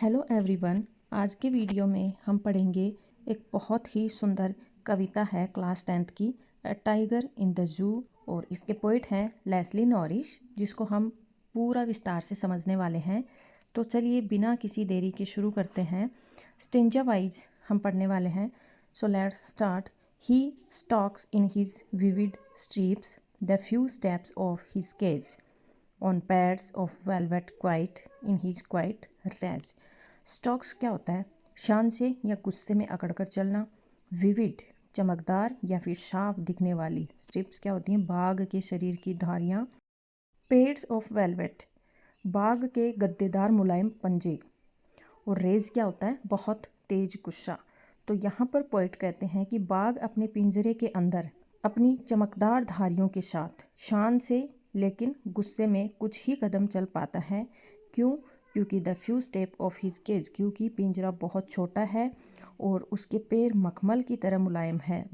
Hello everyone. आज के video में हम पढ़ेंगे एक बहुत ही सुंदर कविता है क्लास 10th की, a tiger in the zoo. और इसके पोइट हैं लेस्ली नॉरिस, जिसको हम पूरा विस्तार से समझने वाले हैं। तो चलिए बिना किसी देरी के शुरू करते हैं। स्टेंजा वाइज हम पढ़ने वाले हैं। So let's start. He stalks in his vivid stripes the few steps of his cage on pads of velvet quiet in his quiet rage. Stalks क्या होता है? शान से या गुस्से में अकड़कर चलना। विविड चमकदार या फिर साफ दिखने वाली। स्ट्रिप्स क्या होती हैं? बाघ के शरीर की धारियाँ। पेड्स ऑफ वेलवेट बाघ के गद्देदार मुलायम पंजे। और रेज क्या होता है? बहुत तेज गुस्सा। तो यहाँ पर पोइट कहते हैं कि बाघ अपने पिंजरे के अंदर अपनी चमकदार धारियों के साथ शान से लेकिन गुस्से में कुछ ही कदम चल पाता है। क्यों? क्योंकि the few step of his cage, क्योंकि पिंजरा बहुत छोटा है और उसके पैर मखमल की तरह मुलायम है।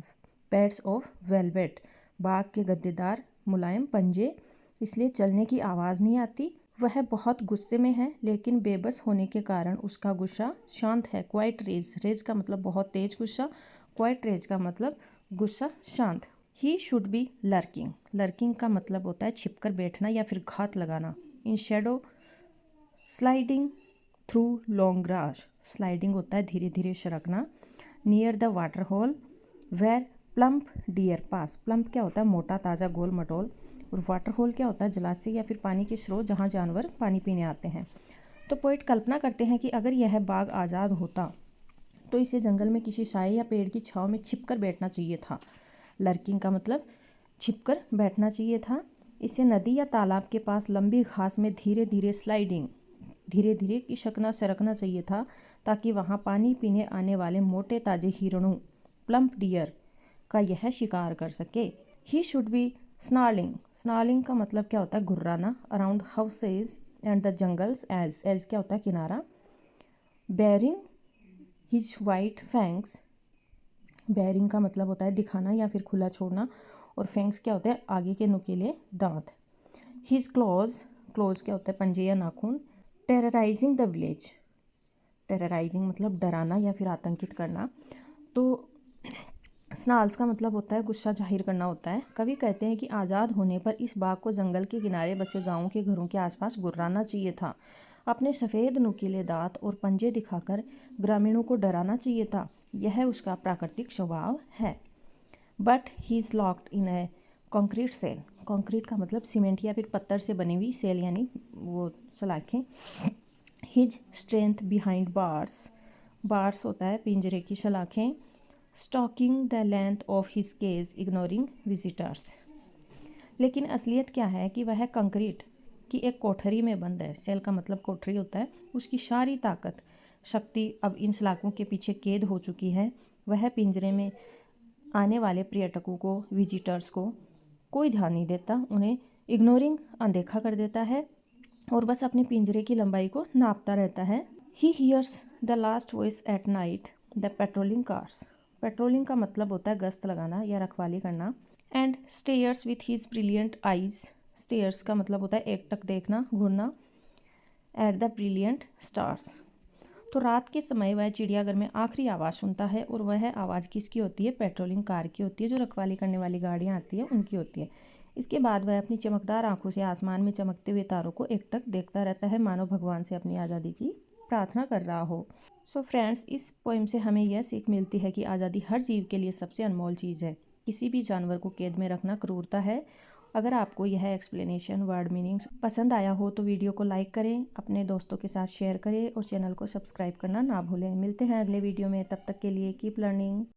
पैड्स ऑफ वेलवेट बाघ के गद्देदार मुलायम पंजे, इसलिए चलने की आवाज़ नहीं आती। वह बहुत गुस्से में है लेकिन बेबस होने के कारण उसका गुस्सा शांत है। क्वाइट रेज, रेज का मतलब बहुत तेज गुस्सा, क्वाइट रेज का मतलब गुस्सा शांत। ही शुड बी लर्किंग, लर्किंग का मतलब होता है छिपकर बैठना या फिर घात लगाना। In shadow sliding through long grass, sliding होता है धीरे धीरे सरकना। Near the water hole where plump deer pass, plump क्या होता है? मोटा ताज़ा गोल मटोल। और वाटर होल क्या होता है? जलाशय या फिर पानी के स्रोत जहाँ जानवर पानी पीने आते हैं। तो पोइट कल्पना करते हैं कि अगर यह बाघ आज़ाद होता तो इसे जंगल में किसी साए या पेड़ की छांव में छिपकर बैठना चाहिए था। लर्किंग का मतलब छिपकर बैठना चाहिए था। इसे नदी या तालाब के पास लंबी घास में धीरे धीरे स्लाइडिंग, धीरे धीरे खिसकना सरकना चाहिए था, ताकि वहाँ पानी पीने आने वाले मोटे ताजे हिरणों प्लम्प डियर का यह शिकार कर सके। He should be snarling, snarling का मतलब क्या होता है? घुर्राना। Around houses and the jungle's edge, edge क्या होता है? किनारा। Baring his white fangs, baring का मतलब होता है दिखाना या फिर खुला छोड़ना। और फैंक्स क्या होता है? आगे के नुकीले दांत। हिज क्लॉज, क्लॉज क्या होता है? पंजे या नाखून। टेरराइजिंग द विलेज, टेरराइजिंग मतलब डराना या फिर आतंकित करना। तो स्नाल्स का मतलब होता है गुस्सा जाहिर करना होता है। कवि कहते हैं कि आज़ाद होने पर इस बाघ को जंगल के किनारे बसे गाँव के घरों के आसपास गुर्राना चाहिए था। अपने सफ़ेद नुकीले दांत और पंजे दिखाकर ग्रामीणों को डराना चाहिए था। यह उसका प्राकृतिक स्वभाव है। But he is locked in a concrete cell, concrete का मतलब सीमेंट या फिर पत्थर से बनी हुई सेल यानी वो सलाखें। His strength behind bars, bars होता है पिंजरे की सलाखें। Stalking the length of his cage ignoring visitors, लेकिन असलियत क्या है कि वह कंक्रीट की एक कोठरी में बंद है। सेल का मतलब कोठरी होता है। उसकी सारी ताकत शक्ति अब इन सलाखों के पीछे कैद हो चुकी है। वह पिंजरे में आने वाले पर्यटकों को, विजिटर्स को कोई ध्यान नहीं देता, उन्हें इग्नोरिंग अनदेखा कर देता है और बस अपने पिंजरे की लंबाई को नापता रहता है। He hears the last voice at night the patrolling cars, patrolling का मतलब होता है गश्त लगाना या रखवाली करना। And stairs with his brilliant eyes, stairs का मतलब होता है एकटक देखना, घूरना। एट द ब्रिलियंट स्टार्स, तो रात के समय वह चिड़ियाघर में आखिरी आवाज़ सुनता है। और वह आवाज़ किसकी होती है? पेट्रोलिंग कार की होती है, जो रखवाली करने वाली गाड़ियाँ आती हैं उनकी होती है। इसके बाद वह अपनी चमकदार आंखों से आसमान में चमकते हुए तारों को एकटक देखता रहता है, मानो भगवान से अपनी आज़ादी की प्रार्थना कर रहा हो। सो फ्रेंड्स, इस पोइम से हमें यह सीख मिलती है कि आज़ादी हर जीव के लिए सबसे अनमोल चीज़ है। किसी भी जानवर को कैद में रखना क्रूरता है। अगर आपको यह एक्सप्लेनेशन, वर्ड मीनिंग्स पसंद आया हो तो वीडियो को लाइक करें, अपने दोस्तों के साथ शेयर करें और चैनल को सब्सक्राइब करना ना भूलें। मिलते हैं अगले वीडियो में, तब तक के लिए कीप लर्निंग।